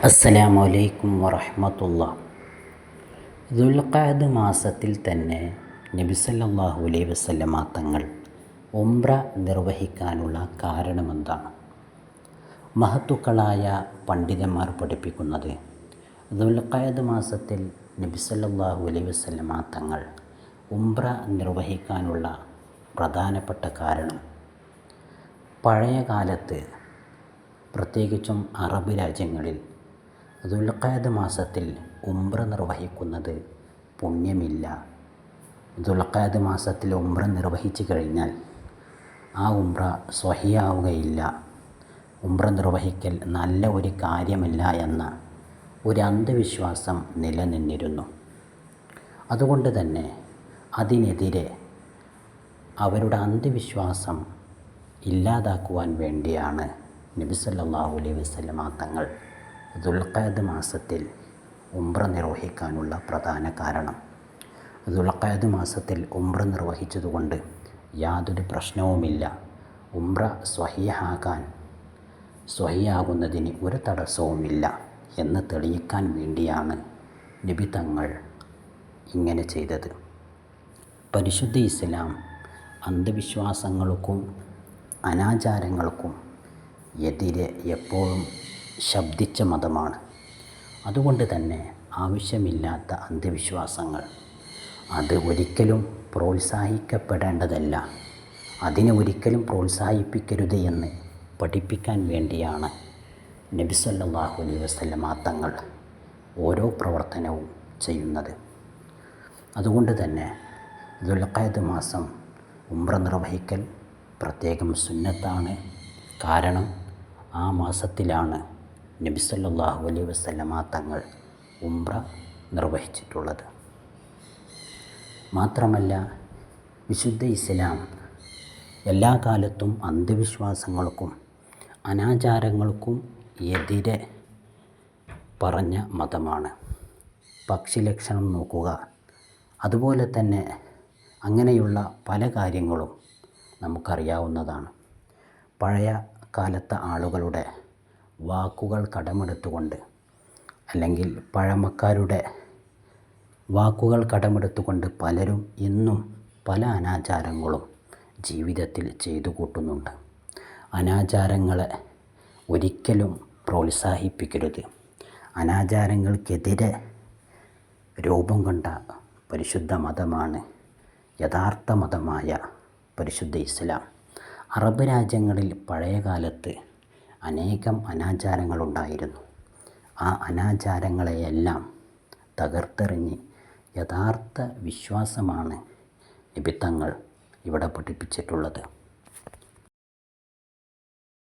അസ്സലാമു അലൈക്കും വറഹ്മത്തുള്ളാ. ദുൽഖഅദ് മാസത്തിൽ തന്നെ നബി സല്ലല്ലാഹു അലൈഹി വസല്ലമ തങ്ങൾ ഉംറ നിർവഹിക്കാനുള്ള കാരണമെന്താണ്? മഹത്തുക്കളായ പണ്ഡിതന്മാർ പഠിപ്പിക്കുന്നത് ദുൽഖഅദ് മാസത്തിൽ നബി സല്ലല്ലാഹു അലൈഹി വസല്ലമ തങ്ങൾ ഉംറ നിർവഹിക്കാനുള്ള പ്രധാനപ്പെട്ട കാരണം, പഴയ കാലത്ത് പ്രത്യേകിച്ചും അറബ് രാജ്യങ്ങളിൽ ദുൽഖഅദ് മാസത്തിൽ ഉംറ നിർവഹിക്കുന്നത് പുണ്യമില്ല. ദുൽഖഅദ് മാസത്തിൽ ഉംറ നിർവഹിച്ചു കഴിഞ്ഞാൽ ആ ഉംറ സ്വഹിയാവുകയില്ല, ഉംറ നിർവഹിക്കൽ നല്ല ഒരു കാര്യമല്ല എന്ന ഒരു അന്ധവിശ്വാസം നിലനിന്നിരുന്നു. അതുകൊണ്ട് തന്നെ അതിനെതിരെ അവരുടെ അന്ധവിശ്വാസം ഇല്ലാതാക്കുവാൻ വേണ്ടിയാണ് നബി സല്ലല്ലാഹു അലൈഹി വസല്ലമ തങ്ങൾ ദുൽഖഅദ് മാസത്തിൽ ഉംറ നിർവഹിക്കാനുള്ള പ്രധാന കാരണം. ദുൽഖഅദ് മാസത്തിൽ ഉംറ നിർവഹിച്ചതുകൊണ്ട് യാതൊരു പ്രശ്നവുമില്ല, ഉംറ സ്വഹിയാകുന്നതിന് ഒരു തടസ്സവുമില്ല എന്ന് തെളിയിക്കാൻ വേണ്ടിയാണ് നബി തങ്ങൾ ഇങ്ങനെ ചെയ്തത്. പരിശുദ്ധ ഇസ്ലാം അന്ധവിശ്വാസങ്ങൾക്കും അനാചാരങ്ങൾക്കും എതിരെ എപ്പോഴും ശബ്ദിച്ച മതമാണ്. അതുകൊണ്ട് തന്നെ ആവശ്യമില്ലാത്ത അന്ധവിശ്വാസങ്ങൾ അത് ഒരിക്കലും പ്രോത്സാഹിക്കപ്പെടേണ്ടതല്ല, അതിനെ ഒരിക്കലും പ്രോത്സാഹിപ്പിക്കരുത് എന്ന് പഠിപ്പിക്കാൻ വേണ്ടിയാണ് നബി സല്ലല്ലാഹു അലൈഹി വസല്ലമ തങ്ങൾ ഓരോ പ്രവർത്തനവും ചെയ്യുന്നത്. അതുകൊണ്ട് തന്നെ ദുൽഖഅദ് മാസം ഉംറ നിർവഹിക്കൽ പ്രത്യേകം സുന്നത്താണ്. കാരണം ആ മാസത്തിലാണ് നബി സല്ലല്ലാഹു അലൈഹി വസല്ലമ തങ്ങൾ ഉംറ നിർവഹിച്ചിട്ടുള്ളത്. മാത്രമല്ല, വിശുദ്ധ ഇസ്ലാം എല്ലാ കാലത്തും അന്ധവിശ്വാസങ്ങൾക്കും അനാചാരങ്ങൾക്കും എതിരെ പറഞ്ഞ മതമാണ്. പക്ഷി ലക്ഷണം നോക്കുക, അതുപോലെ തന്നെ അങ്ങനെയുള്ള പല കാര്യങ്ങളും നമുക്കറിയാവുന്നതാണ്. പഴയ കാലത്തെ ആളുകളുടെ വാക്കുകൾ കടമെടുത്തുകൊണ്ട്, അല്ലെങ്കിൽ പഴമക്കാരുടെ വാക്കുകൾ കടമെടുത്തുകൊണ്ട് പലരും ഇന്നും പല അനാചാരങ്ങളും ജീവിതത്തിൽ ചെയ്തു കൂട്ടുന്നുണ്ട്. അനാചാരങ്ങളെ ഒരിക്കലും പ്രോത്സാഹിപ്പിക്കരുത്. അനാചാരങ്ങൾക്കെതിരെ രൂപം കൊണ്ട പരിശുദ്ധ മതമാണ് യഥാർത്ഥ മതമായ പരിശുദ്ധ ഇസ്ലാം. അറബ് രാജ്യങ്ങളിൽ പഴയ കാലത്ത് അനേകം അനാചാരങ്ങളുണ്ടായിരുന്നു. ആ അനാചാരങ്ങളെയെല്ലാം തകർത്തെറിഞ്ഞ് യഥാർത്ഥ വിശ്വാസമാണ് നബി തങ്ങൾ ഇവിടെ പഠിപ്പിച്ചിട്ടുള്ളത്.